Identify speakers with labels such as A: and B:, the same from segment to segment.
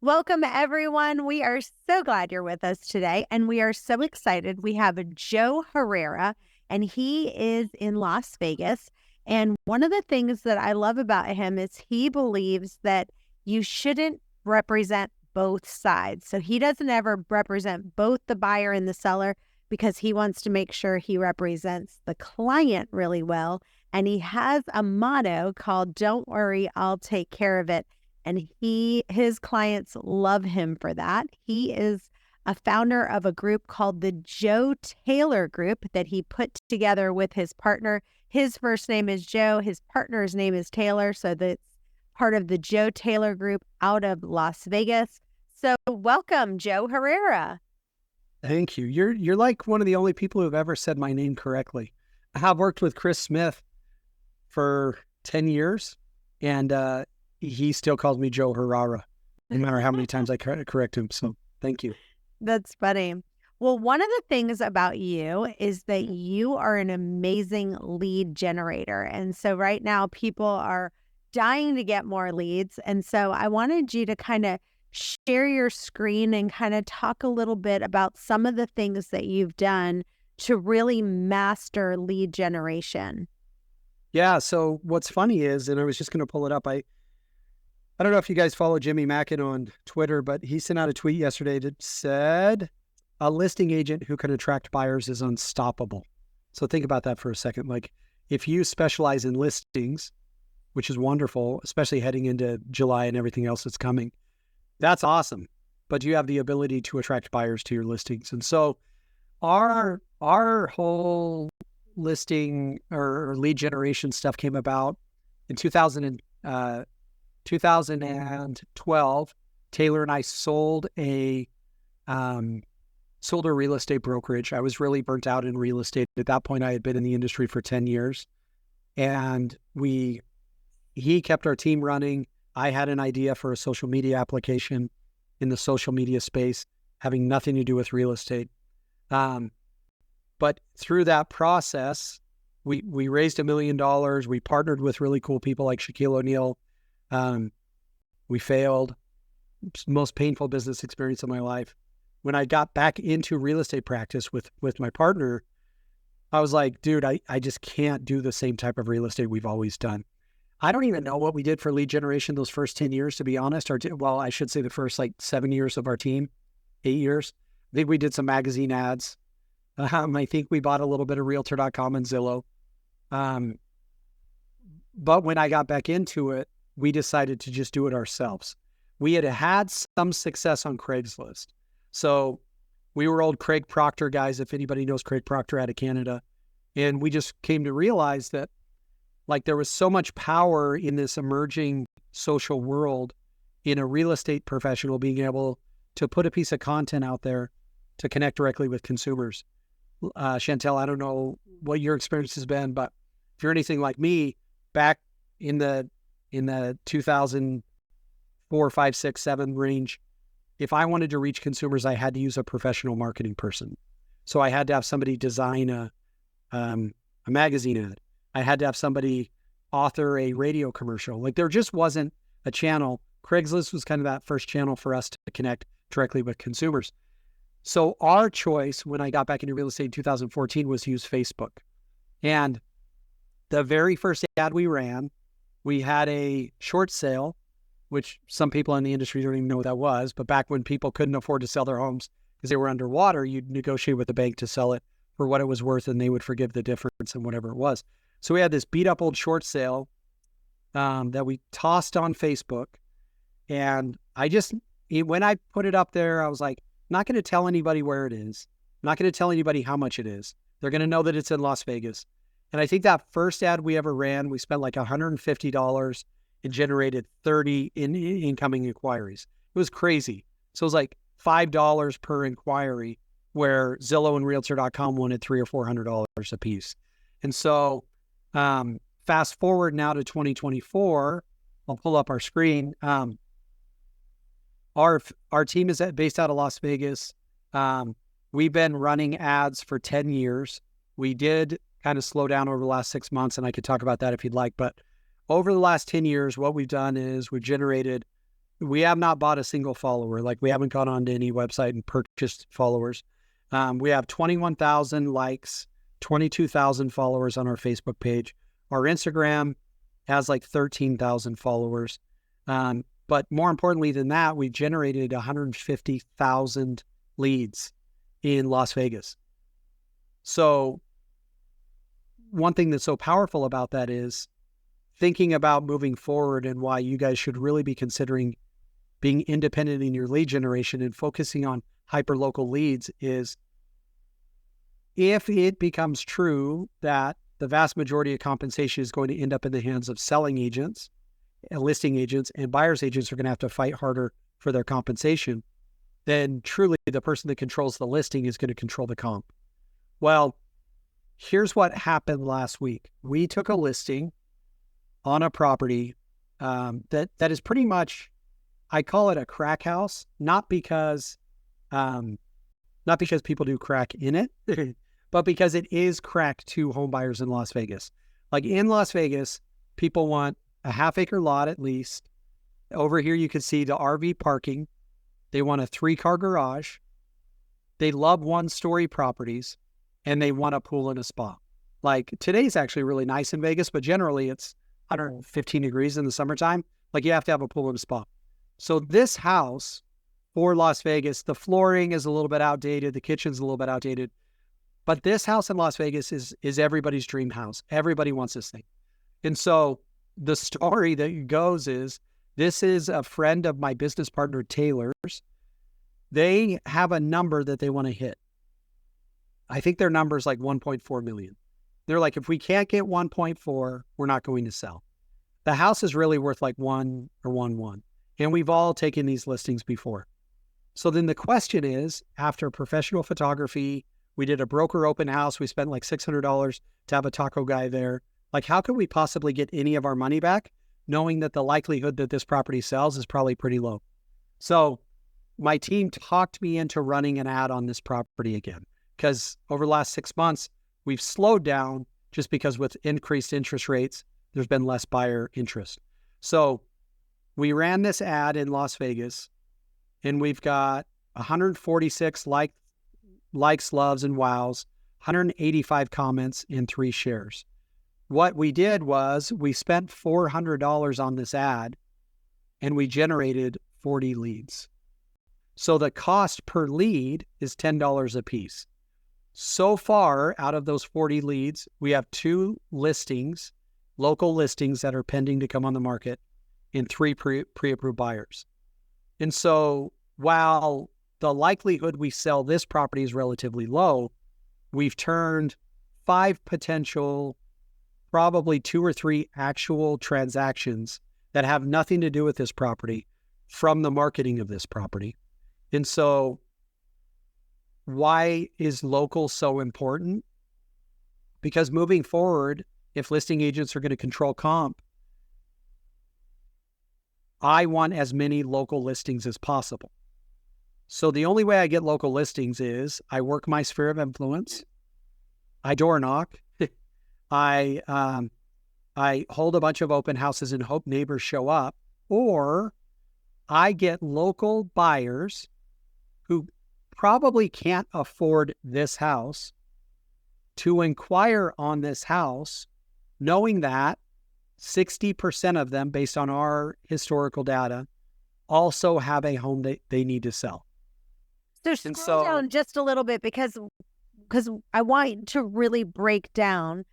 A: Welcome, everyone. We are so glad you're with us today, and we are so excited. We have Joe Herrera, and he is in Las Vegas. And one of the things that I love about him is he believes that you shouldn't represent both sides. So he doesn't ever represent both the buyer and the seller because he wants to make sure he represents the client really well. And he has a motto called, "Don't worry, I'll take care of it." And his clients love him for that. He is a founder of a group called the Joe Taylor Group that he put together with his partner. His first name is Joe. His partner's name is Taylor. So that's part of the Joe Taylor Group out of Las Vegas. So welcome, Joe Herrera.
B: Thank you. You're like one of the only people who've ever said my name correctly. I have worked with Chris Smith for 10 years, and he still calls me Joe Herrera, no matter how many times I correct him. So thank you.
A: That's funny. Well, one of the things about you is that you are an amazing lead generator. And so right now people are dying to get more leads. And so I wanted you to kind of share your screen and kind of talk a little bit about some of the things that you've done to really master lead generation.
B: Yeah. So what's funny is, and I was just going to pull it up. I don't know if you guys follow Jimmy Mackin on Twitter, but he sent out a tweet yesterday that said, "A listing agent who can attract buyers is unstoppable." So think about that for a second. Like, if you specialize in listings, which is wonderful, especially heading into July and everything else that's coming, that's awesome. But you have the ability to attract buyers to your listings. And so our whole listing or lead generation stuff came about in 2012. Taylor and I sold a real estate brokerage. I was really burnt out in real estate. At that point, I had been in the industry for 10 years. And he kept our team running. I had an idea for a social media application in the social media space, having nothing to do with real estate. But through that process, we raised $1 million. We partnered with really cool people like Shaquille O'Neal. We failed. Most painful business experience of my life. When I got back into real estate practice with my partner, I was like, dude, I just can't do the same type of real estate we've always done. I don't even know what we did for lead generation those first 10 years, to be honest. Well, I should say the first 7 years of our team, 8 years. I think we did some magazine ads. I think we bought a little bit of Realtor.com and Zillow. But when I got back into it, we decided to just do it ourselves. We had some success on Craigslist. So we were old Craig Proctor guys, if anybody knows Craig Proctor out of Canada. And we just came to realize that there was so much power in this emerging social world in a real estate professional being able to put a piece of content out there to connect directly with consumers. Chantel, I don't know what your experience has been, but if you're anything like me, back in the 2004, 5, 6, 7 range, if I wanted to reach consumers, I had to use a professional marketing person. So I had to have somebody design a magazine ad. I had to have somebody author a radio commercial. There just wasn't a channel. Craigslist was kind of that first channel for us to connect directly with consumers. So our choice when I got back into real estate in 2014 was to use Facebook. And the very first ad we ran, we had a short sale, which some people in the industry don't even know what that was. But back when people couldn't afford to sell their homes because they were underwater, you'd negotiate with the bank to sell it for what it was worth, and they would forgive the difference and whatever it was. So we had this beat up old short sale that we tossed on Facebook. And when I put it up there, I was like, I'm not going to tell anybody where it is. I'm not going to tell anybody how much it is. They're going to know that it's in Las Vegas. And I think that first ad we ever ran, we spent $150 and generated 30 incoming inquiries. It was crazy. So it was $5 per inquiry, where Zillow and Realtor.com wanted $300 or $400 a piece. And so fast forward now to 2024, I'll pull up our screen. Our team is based out of Las Vegas. We've been running ads for 10 years. We did kind of slow down over the last 6 months, and I could talk about that if you'd like. But over the last 10 years, what we've done is we've generated we have not bought a single follower. Like, we haven't gone on to any website and purchased followers. We have 21,000 likes, 22,000 followers on our Facebook page. Our Instagram has like 13,000 followers. But more importantly than that, we generated 150,000 leads in Las Vegas. So one thing that's so powerful about that is thinking about moving forward, and why you guys should really be considering being independent in your lead generation and focusing on hyper-local leads, is if it becomes true that the vast majority of compensation is going to end up in the hands of selling agents, listing agents, and buyer's agents are going to have to fight harder for their compensation, then truly the person that controls the listing is going to control the comp. Well, here's what happened last week. We took a listing on a property that is pretty much, I call it a crack house, not because people do crack in it, but because it is crack to home buyers in Las Vegas. Like, in Las Vegas, people want a half-acre lot at least. Over here, you can see the RV parking. They want a 3-car garage. They love one-story properties, and they want a pool and a spa. Like, today's actually really nice in Vegas, but generally it's 115 degrees in the summertime. Like, you have to have a pool and a spa. So this house for Las Vegas, the flooring is a little bit outdated. The kitchen's a little bit outdated. But this house in Las Vegas is everybody's dream house. Everybody wants this thing. And so the story that goes is, this is a friend of my business partner, Taylor's. They have a number that they want to hit. I think their number is like 1.4 million. They're like, if we can't get 1.4, we're not going to sell. The house is really worth like 1 or 1.1. And we've all taken these listings before. So then the question is, after professional photography, we did a broker open house. We spent like $600 to have a taco guy there. Like, how could we possibly get any of our money back, knowing that the likelihood that this property sells is probably pretty low? So my team talked me into running an ad on this property again, because over the last 6 months, we've slowed down just because with increased interest rates, there's been less buyer interest. So we ran this ad in Las Vegas, and we've got 146 likes, loves, and wows, 185 comments, and 3 shares. What we did was we spent $400 on this ad, and we generated 40 leads. So the cost per lead is $10 a piece. So far, out of those 40 leads, we have 2 listings, local listings that are pending to come on the market, and 3 pre-approved buyers. And so while the likelihood we sell this property is relatively low, we've turned 5 potential, probably 2 or 3 actual transactions that have nothing to do with this property from the marketing of this property. And so why is local so important? Because moving forward, if listing agents are going to control comp, I want as many local listings as possible. So the only way I get local listings is I work my sphere of influence, I door knock, I hold a bunch of open houses and hope neighbors show up, or I get local buyers who probably can't afford this house to inquire on this house, knowing that 60% of them, based on our historical data, also have a home they need to sell.
A: So scroll down just a little bit, because I want to really break down.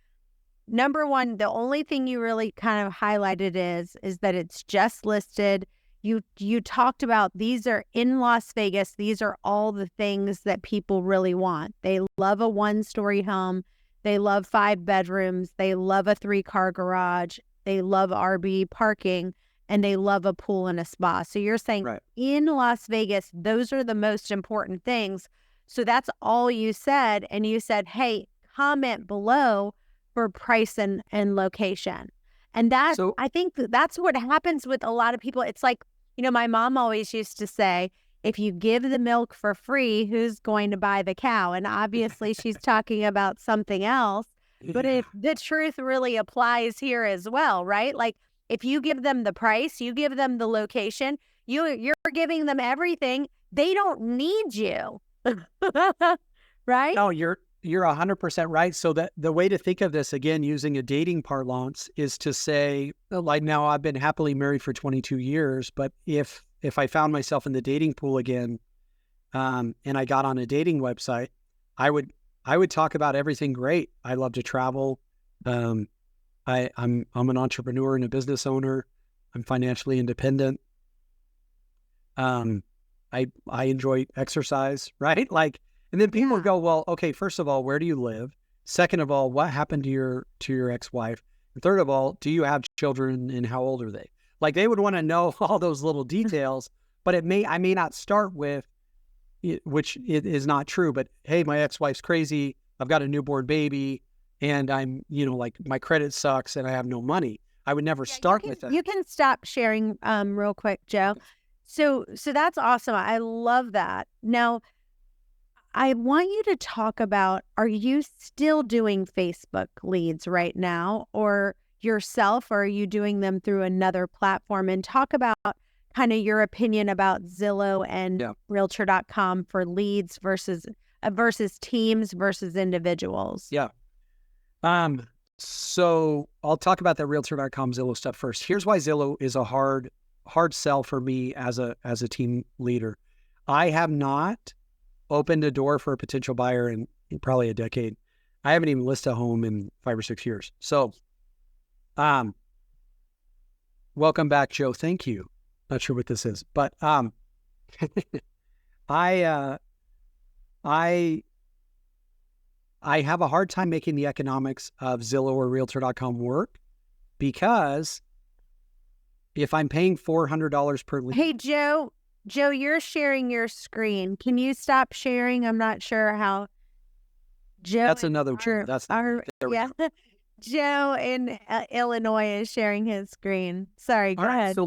A: Number one, the only thing you really kind of highlighted is that it's just listed. You talked about these are in Las Vegas. These are all the things that people really want. They love a 1-story home. They love 5 bedrooms. They love a 3-car garage. They love RV parking, and they love a pool and a spa. So you're saying in Las Vegas, those are the most important things. So that's all you said. And you said, hey, comment below for price and location. And I think that's what happens with a lot of people. It's like, my mom always used to say, if you give the milk for free, who's going to buy the cow? And obviously she's talking about something else. But if the truth really applies here as well, right? Like, if you give them the price, you give them the location, You're giving them everything. They don't need you. Right?
B: No, you're 100% right. So that the way to think of this, again, using a dating parlance, is to say, like, now I've been happily married for 22 years, but if I found myself in the dating pool again, and I got on a dating website, I would talk about everything great. I love to travel. I'm an entrepreneur and a business owner. I'm financially independent. I enjoy exercise, right? Like, and then people go, well, okay, first of all, where do you live? Second of all, what happened to your ex-wife? And third of all, do you have children and how old are they? Like, they would want to know all those little details, but I may not start with, which it is not true, but hey, my ex-wife's crazy. I've got a newborn baby and I'm, like, my credit sucks and I have no money. I would never start with that.
A: You can stop sharing real quick, Joe. So that's awesome. I love that. Now, I want you to talk about, are you still doing Facebook leads right now, or yourself, or are you doing them through another platform? And talk about kind of your opinion about Zillow and Realtor.com for leads versus teams versus individuals.
B: Yeah. So I'll talk about the Realtor.com Zillow stuff first. Here's why Zillow is a hard sell for me as a team leader. I have not opened a door for a potential buyer in probably a decade. I haven't even listed a home in 5 or 6 years. So, welcome back, Joe. Thank you. Not sure what this is, but I have a hard time making the economics of Zillow or Realtor.com work, because if I'm paying $400 per lead.
A: Hey, Joe, you're sharing your screen. Can you stop sharing? I'm not sure how. Joe,
B: that's another.
A: Joe in Illinois is sharing his screen. Sorry, go ahead.
B: So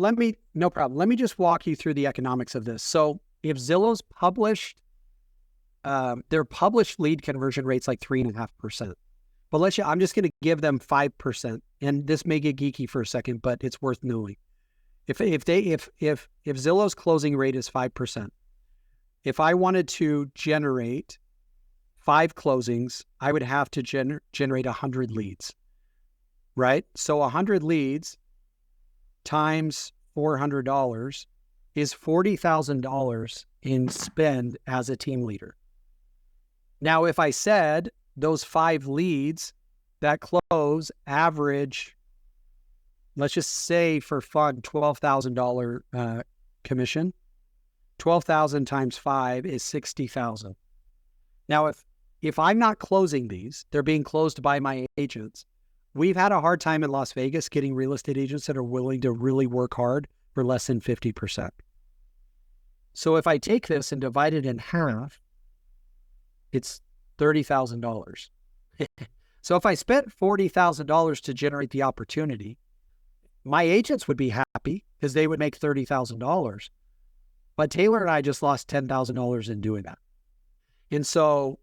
B: no problem. Let me just walk you through the economics of this. So if Zillow's published, their published lead conversion rate's like 3.5%. But I'm just going to give them 5%. And this may get geeky for a second, but it's worth knowing. If Zillow's closing rate is 5%, if I wanted to generate 5 closings, I would have to generate 100 leads, right? So 100 leads times $400 is $40,000 in spend as a team leader. Now, if I said those 5 leads that close average, let's just say for fun, $12,000 commission, 12,000 times 5 is 60,000. Now, if I'm not closing these, they're being closed by my agents. We've had a hard time in Las Vegas getting real estate agents that are willing to really work hard for less than 50%. So if I take this and divide it in half, it's $30,000. So if I spent $40,000 to generate the opportunity, my agents would be happy because they would make $30,000. But Taylor and I just lost $10,000 in doing that. And so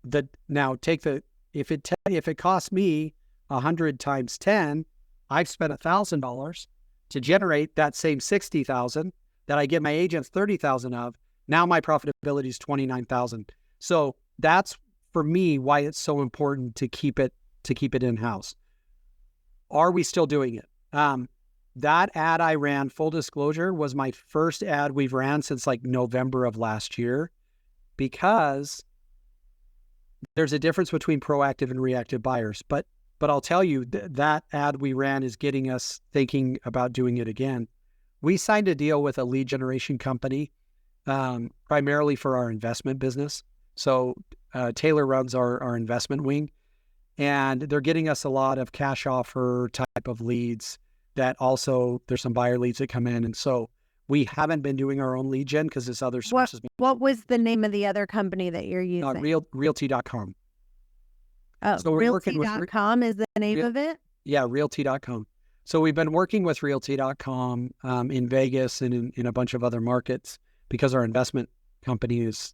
B: if it costs me 100 times 10, I've spent $1,000 to generate that same 60,000 that I give my agents 30,000 of. Now my profitability is 29,000. So that's, for me, why it's so important to keep it in-house. Are we still doing it? That ad I ran, full disclosure, was my first ad we've ran since like November of last year, because there's a difference between proactive and reactive buyers. But I'll tell you, that ad we ran is getting us thinking about doing it again. We signed a deal with a lead generation company, primarily for our investment business. So Taylor runs our investment wing, and they're getting us a lot of cash offer type of leads that also there's some buyer leads that come in. And so we haven't been doing our own lead gen because this other sources.
A: What was the name of the other company that you're using?
B: Realty.com.
A: Oh, so Realty.com is the name of it?
B: Yeah, Realty.com. So we've been working with Realty.com in Vegas and in a bunch of other markets, because our investment company is,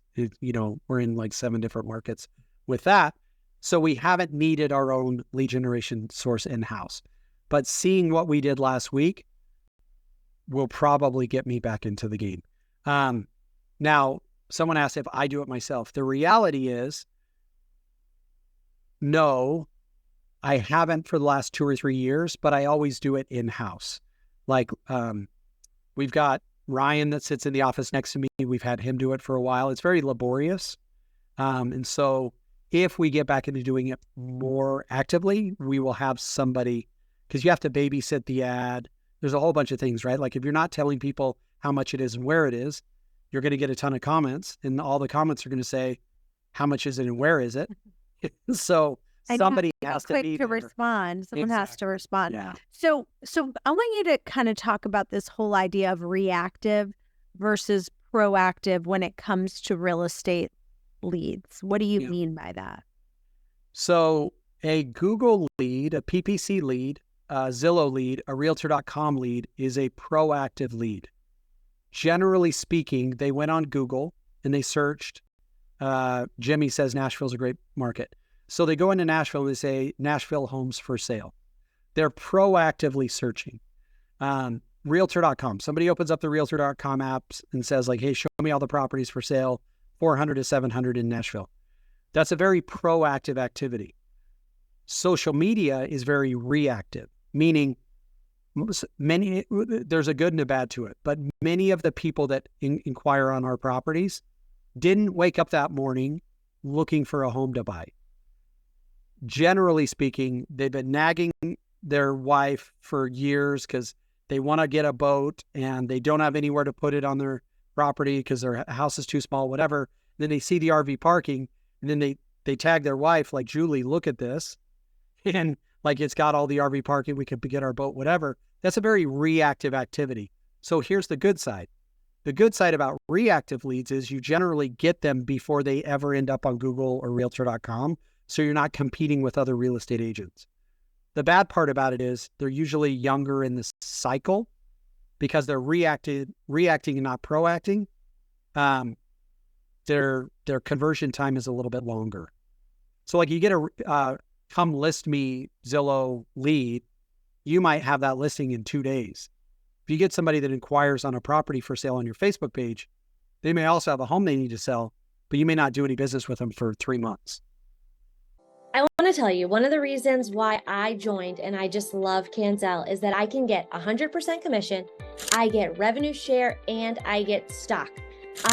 B: we're in like 7 different markets with that. So we haven't needed our own lead generation source in-house. But seeing what we did last week, will probably get me back into the game. Now, someone asked if I do it myself. The reality is, no, I haven't for the last 2 or 3 years, but I always do it in-house. Like, we've got Ryan that sits in the office next to me. We've had him do it for a while. It's very laborious. And so if we get back into doing it more actively, we will have somebody, because you have to babysit the ad. There's a whole bunch of things, right? Like if you're not telling people how much it is and where it is, you're going to get a ton of comments, and all the comments are going to say, how much is it and where is it? So somebody has to be there.
A: Respond. Someone has to respond.
B: Yeah.
A: So I want you to kind of talk about this whole idea of reactive versus proactive when it comes to real estate leads. What do you mean by that?
B: So a Google lead, a PPC lead, a Zillow lead, a Realtor.com lead is a proactive lead. Generally speaking, they went on Google and they searched, Jimmy says Nashville's a great market. So they go into Nashville and they say, Nashville homes for sale. They're proactively searching. Realtor.com. Somebody opens up the Realtor.com apps and says like, hey, show me all the properties for sale, 400 to 700 in Nashville. That's a very proactive activity. Social media is very reactive, meaning there's a good and a bad to it, but many of the people that inquire on our properties didn't wake up that morning looking for a home to buy. Generally speaking, they've been nagging their wife for years because they want to get a boat and they don't have anywhere to put it on their property because their house is too small, whatever. Then they see the RV parking and then they tag their wife like, Julie, look at this. And like, it's got all the RV parking, we could get our boat, whatever. That's a very reactive activity. So here's the good side. The good side about reactive leads is you generally get them before they ever end up on Google or Realtor.com. So you're not competing with other real estate agents. The bad part about it is they're usually younger in the cycle because they're reacting and not proacting. Their conversion time is a little bit longer. So like you get a come list me Zillow lead, you might have that listing in 2 days. If you get somebody that inquires on a property for sale on your Facebook page, they may also have a home they need to sell, but you may not do any business with them for 3 months.
C: I want to tell you, one of the reasons why I joined and I just love Canzel is that I can get 100% commission, I get revenue share, and I get stock.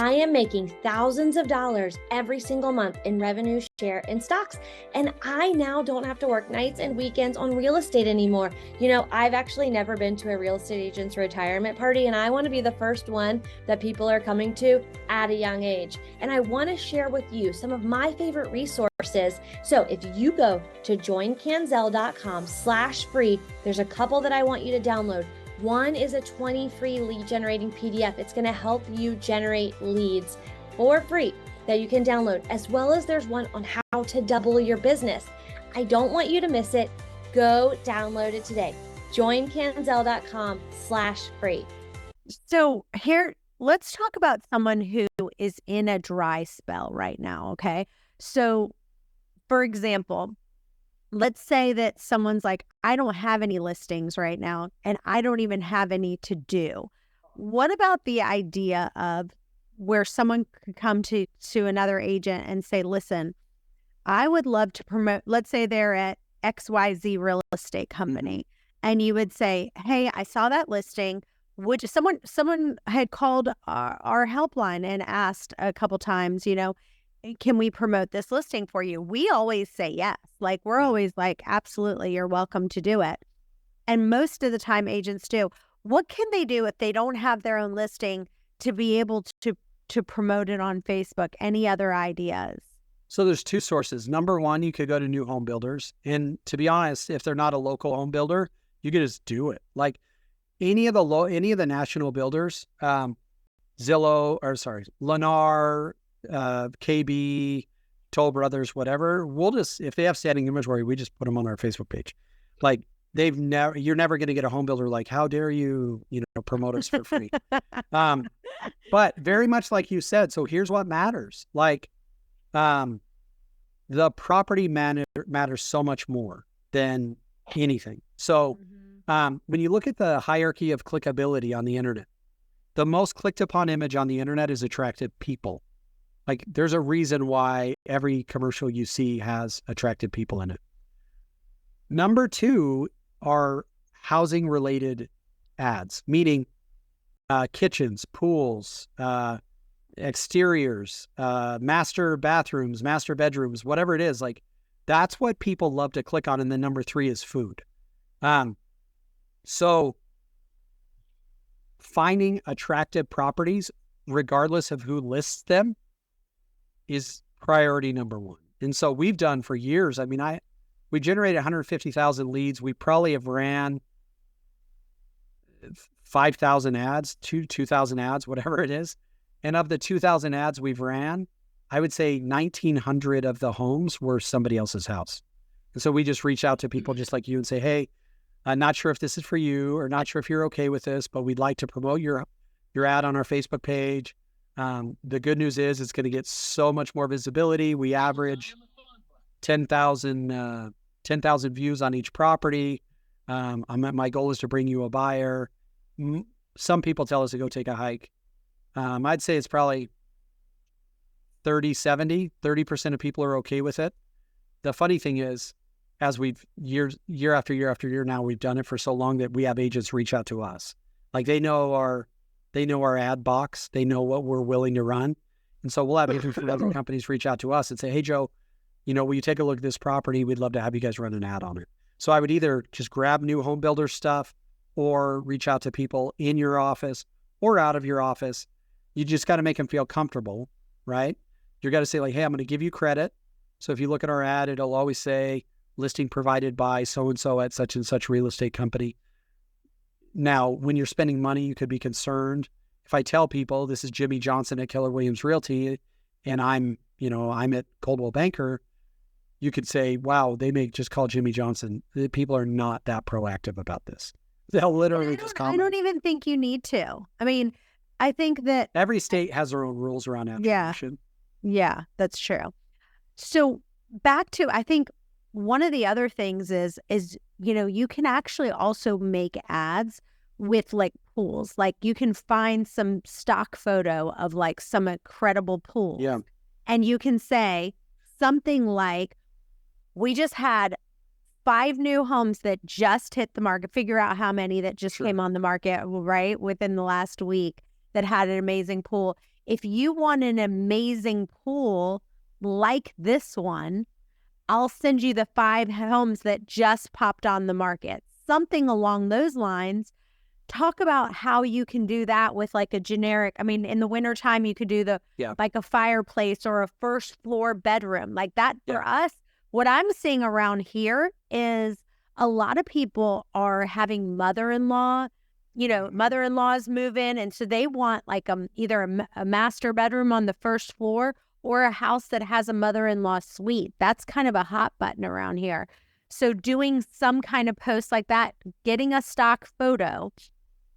C: I am making thousands of dollars every single month in revenue share and stocks. And I now don't have to work nights and weekends on real estate anymore. You know, I've actually never been to a real estate agent's retirement party, and I want to be the first one that people are coming to at a young age. And I want to share with you some of my favorite resources. So if you go to joincanzel.com/free, there's a couple that I want you to download. One is a 20 free lead generating PDF. It's going to help you generate leads for free that you can download, as well as there's one on how to double your business. I don't want you to miss it. Go download it today. joincanzel.com/free.
A: So here, let's talk about someone who is in a dry spell right now. Okay. So for example, let's say that someone's like, I don't have any listings right now, and I don't even have any to do. What about the idea of where someone could come to another agent and say, listen, I would love to promote, let's say they're at XYZ real estate company, and you would say, hey, I saw that listing. Would someone had called our helpline and asked a couple times, you know, can we promote this listing for you? We always say yes. Like, we're always like, absolutely, you're welcome to do it. And most of the time agents do. What can they do if they don't have their own listing to be able to promote it on Facebook? Any other ideas?
B: So there's two sources. Number one, you could go to new home builders. And to be honest, if they're not a local home builder, you could just do it. Like any of the national builders, Lennar, KB, Toll Brothers, whatever, we'll just, if they have standing inventory, we just put them on our Facebook page. Like you're never going to get a home builder like, how dare you, promote us for free. But very much like you said, so here's what matters. Like, the property matters so much more than anything. So, When you look at the hierarchy of clickability on the internet, the most clicked upon image on the internet is attractive people. Like there's a reason why every commercial you see has attractive people in it. Number 2 are housing related ads, meaning kitchens, pools, exteriors, master bathrooms, master bedrooms, whatever it is. Like that's what people love to click on. And then number 3 is food. So finding attractive properties, regardless of who lists them, is priority number 1. And so we've done for years. I mean, we generated 150,000 leads. We probably have ran 5,000 ads, 2,000 ads, whatever it is. And of the 2,000 ads we've ran, I would say 1,900 of the homes were somebody else's house. And so we just reach out to people just like you and say, hey, I'm not sure if this is for you or not sure if you're okay with this, but we'd like to promote your ad on our Facebook page. The good news is it's going to get so much more visibility. We average 10,000 views on each property. My goal is to bring you a buyer. Some people tell us to go take a hike. I'd say it's probably 30% of people are okay with it. The funny thing is, as we've year after year after year now, we've done it for so long that we have agents reach out to us. Like they know our ad box, they know what we're willing to run. And so we'll have other companies reach out to us and say, hey, Joe, will you take a look at this property? We'd love to have you guys run an ad on it. So I would either just grab new home builder stuff or reach out to people in your office or out of your office. You just got to make them feel comfortable, right? You got to say like, hey, I'm going to give you credit. So if you look at our ad, it'll always say listing provided by so-and-so at such and such real estate company. Now, when you're spending money, you could be concerned. If I tell people this is Jimmy Johnson at Keller Williams Realty and I'm at Coldwell Banker, you could say, wow, they may just call Jimmy Johnson. People are not that proactive about this. They'll literally just comment.
A: I don't even think you need to. I mean, I think that
B: every state has their own rules around attribution.
A: Yeah, that's true. So back to, I think one of the other things is, you can actually also make ads with like pools. Like you can find some stock photo of like some incredible pools.
B: Yeah.
A: And you can say something like, we just had 5 new homes that just hit the market. Figure out how many that just came on the market, right, within the last week that had an amazing pool. If you want an amazing pool like this one, I'll send you the 5 homes that just popped on the market. Something along those lines. Talk about how you can do that with like a generic, I mean, in the wintertime, you could do like a fireplace or a first floor bedroom like that. For us, what I'm seeing around here is a lot of people are having mother-in-laws move in. And so they want like either a master bedroom on the first floor or a house that has a mother-in-law suite. That's kind of a hot button around here. So doing some kind of post like that, getting a stock photo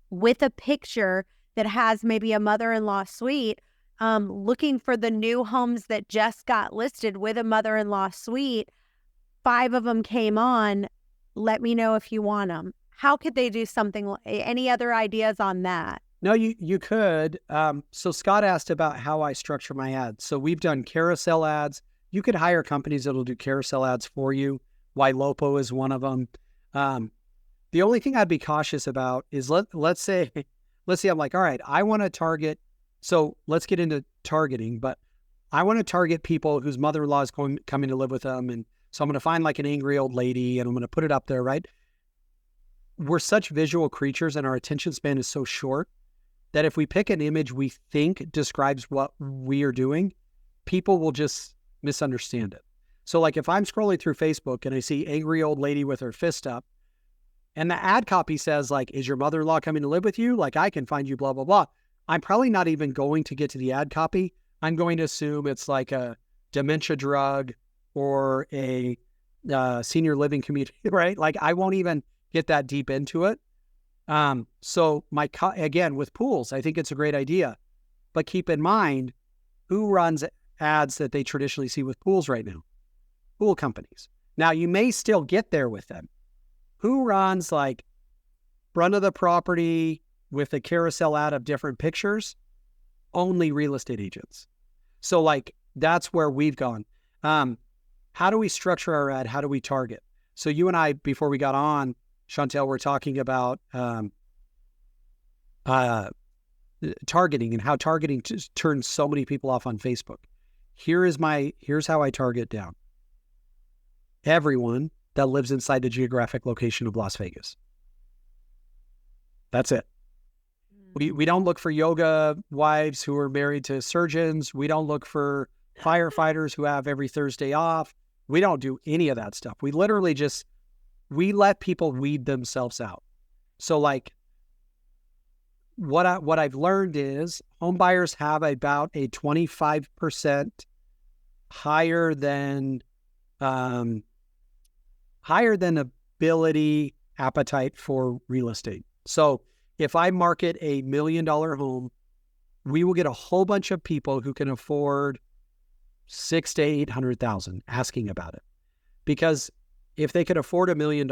A: with a picture that has maybe a mother-in-law suite, looking for the new homes that just got listed with a mother-in-law suite. 5 of them came on. Let me know if you want them. How could they do something? Any other ideas on that?
B: No, you could. So Scott asked about how I structure my ads. So we've done carousel ads. You could hire companies that'll do carousel ads for you. Ylopo is one of them. The only thing I'd be cautious about is let's say I'm like, all right, I want to target. So let's get into targeting, but I want to target people whose mother-in-law is coming to live with them. And so I'm going to find like an angry old lady and I'm going to put it up there, right? We're such visual creatures and our attention span is so short that if we pick an image we think describes what we are doing, people will just misunderstand it. So like if I'm scrolling through Facebook and I see angry old lady with her fist up and the ad copy says like, is your mother-in-law coming to live with you? Like I can find you, blah, blah, blah. I'm probably not even going to get to the ad copy. I'm going to assume it's like a dementia drug or a senior living community, right? Like I won't even get that deep into it. So again, with pools, I think it's a great idea, but keep in mind who runs ads that they traditionally see with pools right now. Pool companies. Now you may still get there with them. Who runs like front of the property with a carousel ad of different pictures, only real estate agents. So like, that's where we've gone. How do we structure our ad? How do we target? So you and I, before we got on, Chantel, we're talking about targeting and how targeting turns so many people off on Facebook. Here's how I target down. Everyone that lives inside the geographic location of Las Vegas. That's it. We don't look for yoga wives who are married to surgeons. We don't look for firefighters who have every Thursday off. We don't do any of that stuff. We literally we let people weed themselves out. So like what I've learned is home buyers have about a 25% higher than ability appetite for real estate. So if I market a $1 million home, we will get a whole bunch of people who can afford $600,000 to $800,000 asking about it. Because if they could afford $1 million,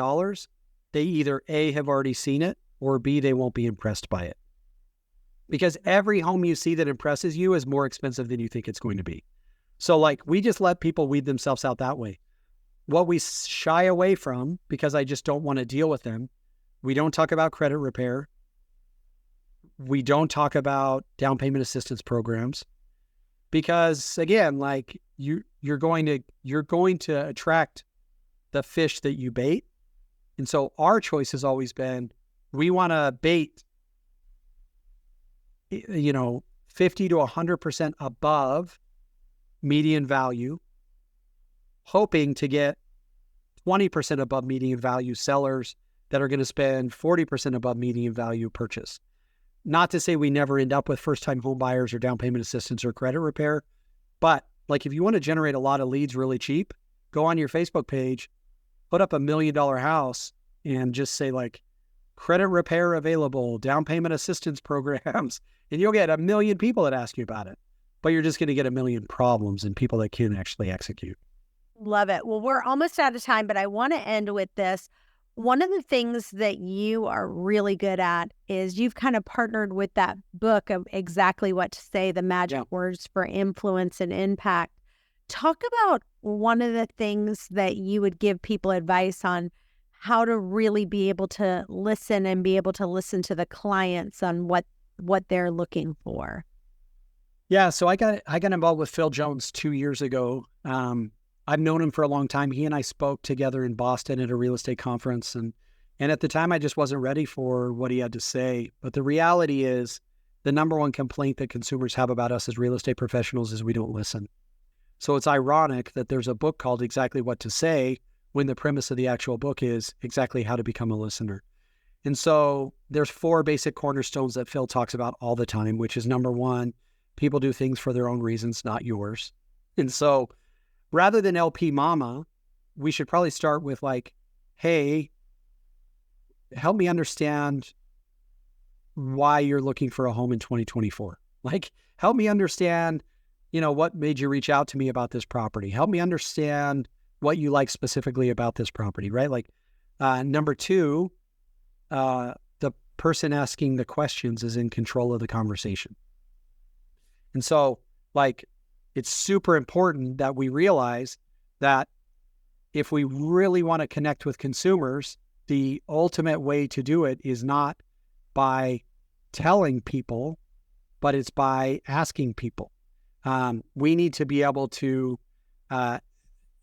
B: they either A, have already seen it, or B, they won't be impressed by it. Because every home you see that impresses you is more expensive than you think it's going to be. So like, we just let people weed themselves out that way. What we shy away from, because I just don't want to deal with them, we don't talk about credit repair. We don't talk about down payment assistance programs, because again, like you're going to attract the fish that you bait. And so our choice has always been, we want to bait, 50 to 100% above median value, hoping to get 20% above median value sellers that are going to spend 40% above median value purchase. Not to say we never end up with first-time home buyers or down payment assistance or credit repair, but like if you want to generate a lot of leads really cheap, go on your Facebook page, put up $1 million house, and just say like credit repair available, down payment assistance programs, and you'll get 1 million people that ask you about it. But you're just going to get 1 million problems and people that can't actually execute.
A: Love it. Well, we're almost out of time, but I want to end with this. One of the things that you are really good at is you've kind of partnered with that book of exactly what to say, the magic words for influence and impact. Talk about one of the things that you would give people advice on how to really be able to listen and be able to listen to the clients on what they're looking for.
B: Yeah. So I got involved with Phil Jones 2 years ago. I've known him for a long time. He and I spoke together in Boston at a real estate conference. And at the time, I just wasn't ready for what he had to say. But the reality is the number one complaint that consumers have about us as real estate professionals is we don't listen. So it's ironic that there's a book called Exactly What to Say when the premise of the actual book is exactly how to become a listener. And so there's 4 basic cornerstones that Phil talks about all the time, which is number 1, people do things for their own reasons, not yours. And so rather than LP Mama, we should probably start with like, hey, help me understand why you're looking for a home in 2024. Like, help me understand, what made you reach out to me about this property. Help me understand what you like specifically about this property, right? Like, number 2, the person asking the questions is in control of the conversation. And so, like, it's super important that we realize that if we really want to connect with consumers, the ultimate way to do it is not by telling people, but it's by asking people. We need to be able to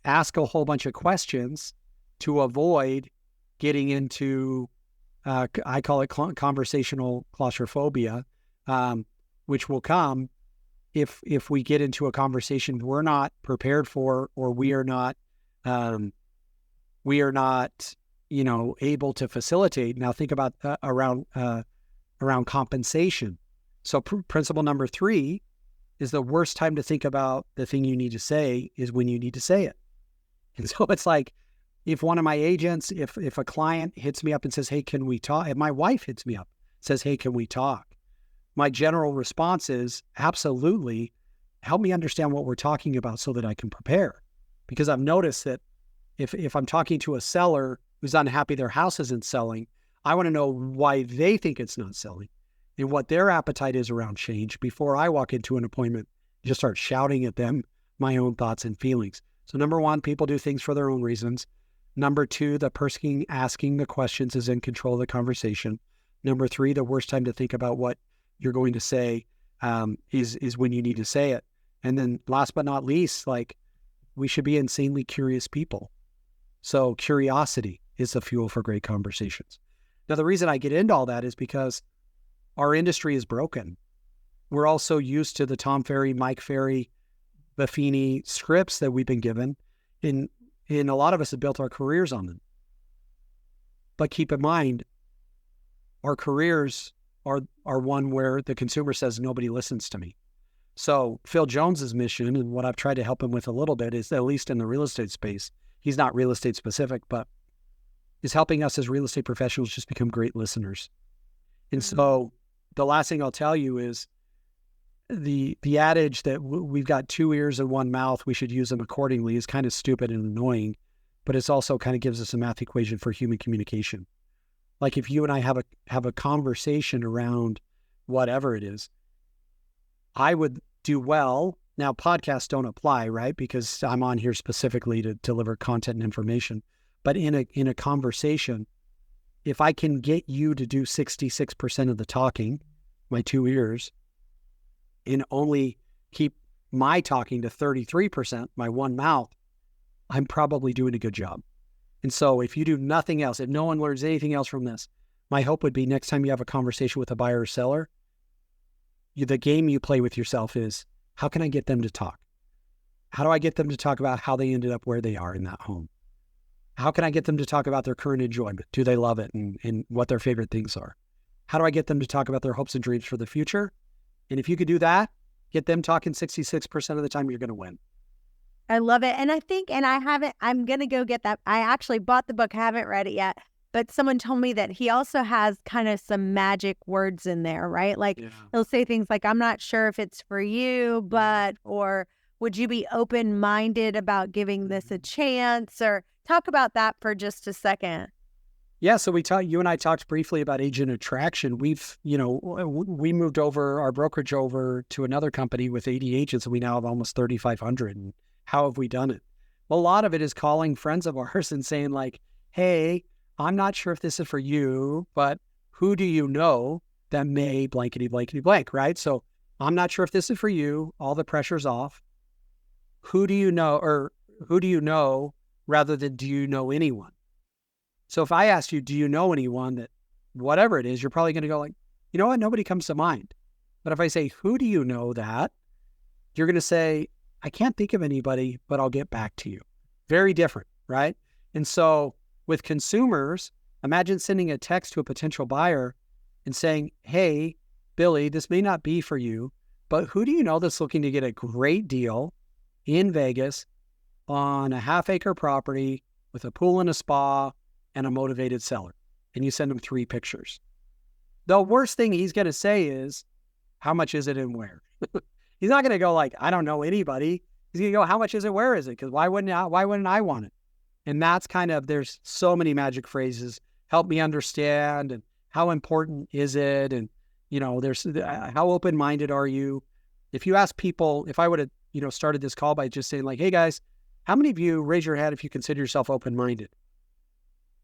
B: ask a whole bunch of questions to avoid getting into, I call it conversational claustrophobia, which will come if we get into a conversation we're not prepared for, or we are not able to facilitate. Now think about around compensation. So principle number 3 is the worst time to think about the thing you need to say is when you need to say it. And so it's like, if one of my agents, if a client hits me up and says, hey, can we talk? If my wife hits me up, says, hey, can we talk? My general response is absolutely. Help me understand what we're talking about so that I can prepare. Because I've noticed that if I'm talking to a seller who's unhappy their house isn't selling, I want to know why they think it's not selling and what their appetite is around change before I walk into an appointment, just start shouting at them my own thoughts and feelings. So number one, people do things for their own reasons. Number two, the person asking the questions is in control of the conversation. Number three, the worst time to think about what you're going to say is when you need to say it. And then last but not least, like, we should be insanely curious people. So curiosity is the fuel for great conversations. Now, the reason I get into all that is because our industry is broken. We're all so used to the Tom Ferry, Mike Ferry, Buffini scripts that we've been given, and a lot of us have built our careers on them. But keep in mind, our careers are one where the consumer says, nobody listens to me. So Phil Jones's mission, and what I've tried to help him with a little bit, is at least in the real estate space, he's not real estate specific, but is helping us as real estate professionals just become great listeners. And so the last thing I'll tell you is the adage that we've got two ears and one mouth, we should use them accordingly, is kind of stupid and annoying, but it's also kind of gives us a math equation for human communication. Like if you and I have a conversation around whatever it is, I would do well. Now, podcasts don't apply, right? Because I'm on here specifically to deliver content and information. But in a conversation, if I can get you to do 66% of the talking, my two ears, and only keep my talking to 33%, my one mouth, I'm probably doing a good job. And so if you do nothing else, if no one learns anything else from this, my hope would be next time you have a conversation with a buyer or seller, the game you play with yourself is, how can I get them to talk? How do I get them to talk about how they ended up where they are in that home? How can I get them to talk about their current enjoyment? Do they love it and what their favorite things are? How do I get them to talk about their hopes and dreams for the future? And if you could do that, get them talking 66% of the time, you're going to win.
A: I love it. And I think, and I'm going to go get that. I actually bought the book, haven't read it yet, but someone told me that he also has kind of some magic words in there, right? Like he'll say things like, I'm not sure if it's for you, but, or would you be open-minded about giving this a chance? Or talk about that for just a second.
B: Yeah. So you and I talked briefly about agent attraction. We moved our brokerage over to another company with 80 agents, and we now have almost 3,500. And how have we done it? Well, a lot of it is calling friends of ours and saying like, hey, I'm not sure if this is for you, but who do you know that may blankety blankety blank, right? So I'm not sure if this is for you. All the pressure's off. Who do you know rather than do you know anyone? So if I ask you, do you know anyone that whatever it is, you're probably going to go like, you know what? Nobody comes to mind. But if I say, who do you know that? You're going to say, I can't think of anybody, but I'll get back to you. Very different, right? And so with consumers, imagine sending a text to a potential buyer and saying, hey, Billy, this may not be for you, but who do you know that's looking to get a great deal in Vegas on a half-acre property with a pool and a spa and a motivated seller? And you send him 3 pictures. The worst thing he's going to say is, how much is it and where? He's not going to go like, I don't know anybody. He's going to go, how much is it? Where is it? Because why wouldn't I want it? And that's kind of, there's so many magic phrases. Help me understand. And how important is it? And, there's how open-minded are you? If you ask people, if I would have, started this call by just saying like, hey guys, how many of you raise your hand if you consider yourself open-minded?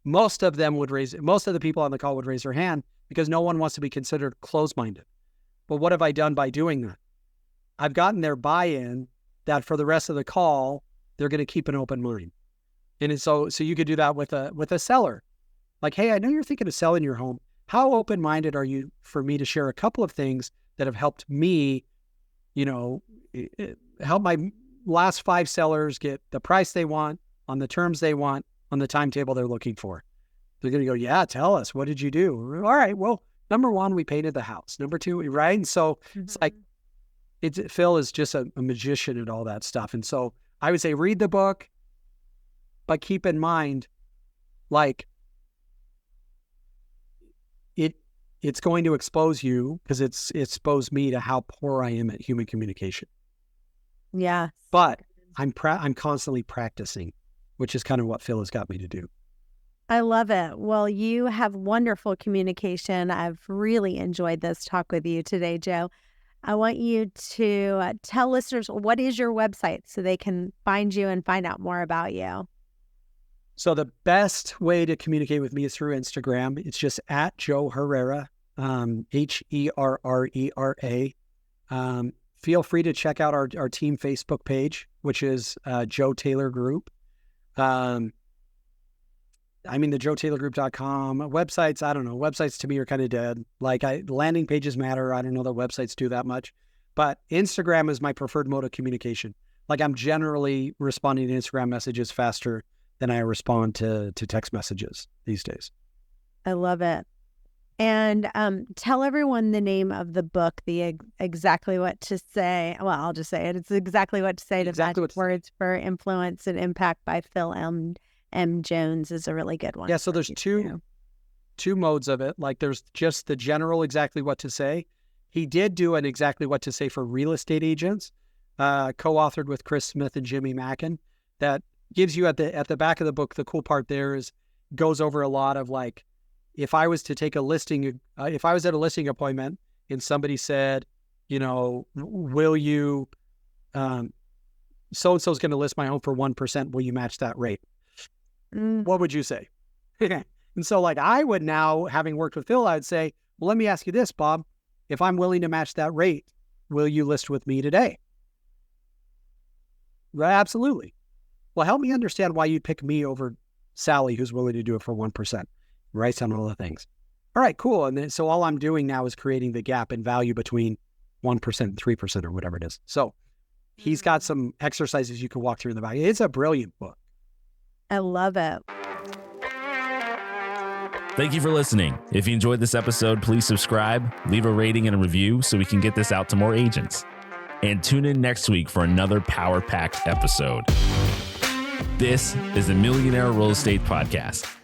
B: Most of the people on the call would raise their hand because no one wants to be considered closed-minded. But what have I done by doing that? I've gotten their buy-in that for the rest of the call, they're going to keep an open mind. And so you could do that with a seller. Like, hey, I know you're thinking of selling your home. How open-minded are you for me to share a couple of things that have helped me, help my last 5 sellers get the price they want, on the terms they want, on the timetable they're looking for? They're going to go, yeah, tell us. What did you do? All right, well, number 1, we painted the house. Number 2, right? And so it's like, Phil is just a magician at all that stuff. And so I would say read the book, but keep in mind, like, it's going to expose you because it's exposed me to how poor I am at human communication.
A: Yeah.
B: But I'm constantly practicing, which is kind of what Phil has got me to do.
A: I love it. Well, you have wonderful communication. I've really enjoyed this talk with you today, Joe. I want you to tell listeners, what is your website so they can find you and find out more about you?
B: So the best way to communicate with me is through Instagram. It's just at Joe Herrera, Herrera. Feel free to check out our team Facebook page, which is Joe Taylor Group. The JoeTaylorGroup.com. Websites, I don't know. Websites to me are kind of dead. Landing pages matter. I don't know that websites do that much. But Instagram is my preferred mode of communication. I'm generally responding to Instagram messages faster than I respond to text messages these days.
A: I love it. And tell everyone the name of the book, the Exactly What to Say. Well, I'll just say it. It's Exactly What to Say to Magic Words for Influence and Impact by Phil M. Jones is a really good one.
B: Yeah, so there's two modes of it. There's just the general exactly what to say. He did do an exactly what to say for real estate agents, co-authored with Chris Smith and Jimmy Mackin. That gives you at the back of the book, the cool part there is goes over a lot of if I was to take a listing, if I was at a listing appointment and somebody said, will you, so-and-so's going to list my home for 1%, will you match that rate? What would you say? And so I would now, having worked with Phil, I would say, well, let me ask you this, Bob. If I'm willing to match that rate, will you list with me today? Right, absolutely. Well, help me understand why you'd pick me over Sally, who's willing to do it for 1%. Writes down all the things. All right, cool. And then, so all I'm doing now is creating the gap in value between 1% and 3% or whatever it is. So he's got some exercises you can walk through in the back. It's a brilliant book.
A: I love it.
D: Thank you for listening. If you enjoyed this episode, please subscribe, leave a rating and a review so we can get this out to more agents. And tune in next week for another power-packed episode. This is the Millionaire Real Estate Podcast.